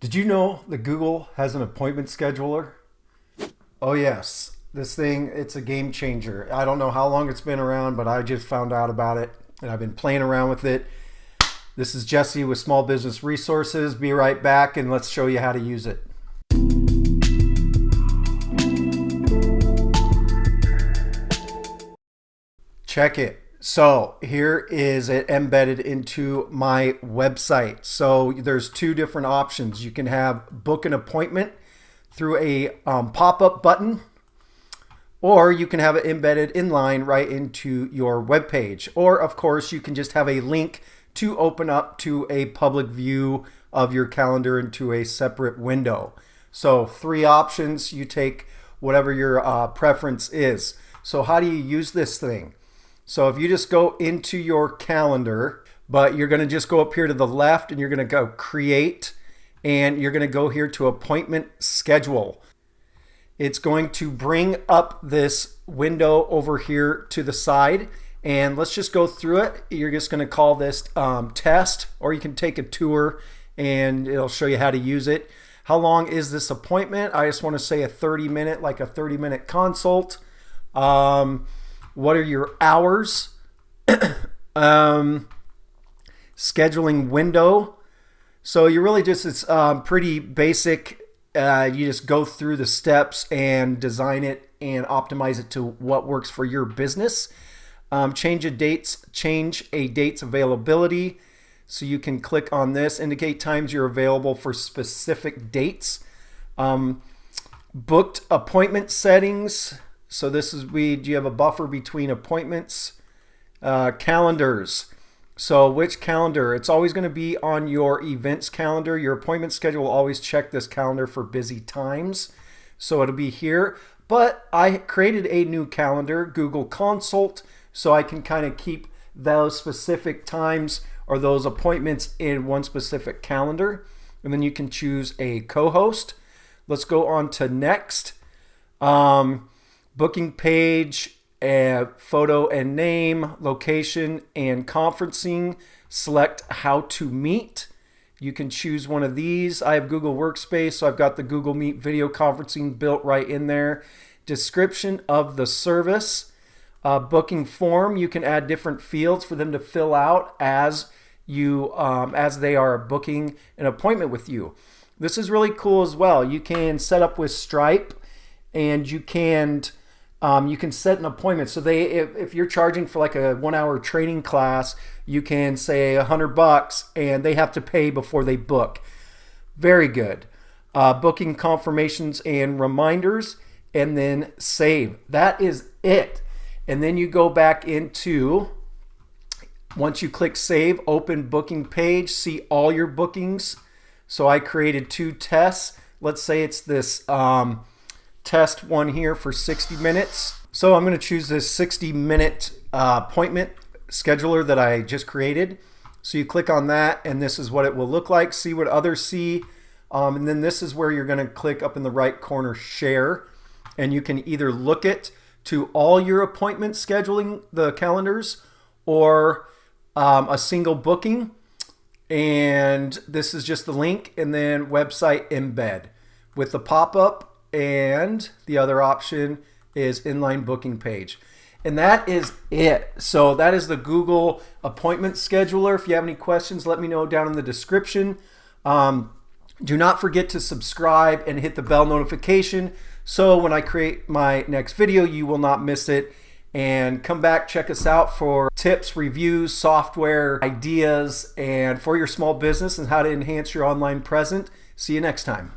Did you know that Google has an appointment scheduler? Oh yes, this thing, it's a game changer. I don't know how long it's been around, but I just found out about it and I've been playing around with it. This is Jesse with Small Business Resources. Be right back and let's show you how to use it. Check it. So here is it embedded into my website. So there's two different options. You can have book an appointment through a pop-up button, or you can have it embedded inline right into your web page. Or of course, you can just have a link to open up to a public view of your calendar into a separate window. So three options. You take whatever your preference is. So how do you use this thing? So if you just go into your calendar, but you're going to just go up here to the left and you're going to go create, and you're going to go here to appointment schedule. It's going to bring up this window over here to the side, and let's just go through it. You're just going to call this test, or you can take a tour and it'll show you how to use it. How long is this appointment? I just want to say a 30-minute, like a 30-minute consult. What are your hours? Scheduling window. So you really just, it's pretty basic. You just go through the steps and design it and optimize it to what works for your business. Change a date's availability. So you can click on this, indicate times you're available for specific dates. Booked appointment settings. So this is, do you have a buffer between appointments? Calendars. So which calendar? It's always going to be on your events calendar. Your appointment schedule will always check this calendar for busy times. So it'll be here. But I created a new calendar, Google Consult, so I can kind of keep those specific times or those appointments in one specific calendar. And then you can choose a co-host. Let's go on to next. Booking page, photo and name, location and conferencing. Select how to meet. You can choose one of these. I have Google Workspace, so I've got the Google Meet video conferencing built right in there. Description of the service. Booking form. You can add different fields for them to fill out as they are booking an appointment with you. This is really cool as well. You can set up with Stripe, and you can set an appointment. So if you're charging for like a 1-hour training class, you can say $100 and they have to pay before they book. Very good. Booking confirmations and reminders, and then save. That is it. And then you go back into, once you click save, open booking page, see all your bookings. So I created 2 tests. Let's say it's this test one here for 60 minutes. So I'm going to choose this 60-minute appointment scheduler that I just created. So you click on that and this is what it will look like. See what others see. And then this is where you're going to click up in the right corner, share. And you can either look it to all your appointment scheduling, the calendars, or a single booking. And this is just the link, and then website embed with the pop-up. And the other option is inline booking page. And that is it. So that is the Google appointment scheduler. If you have any questions, let me know down in the description. Do not forget to subscribe and hit the bell notification, so when I create my next video, you will not miss it. And come back, check us out for tips, reviews, software, ideas, and for your small business and how to enhance your online presence. See you next time.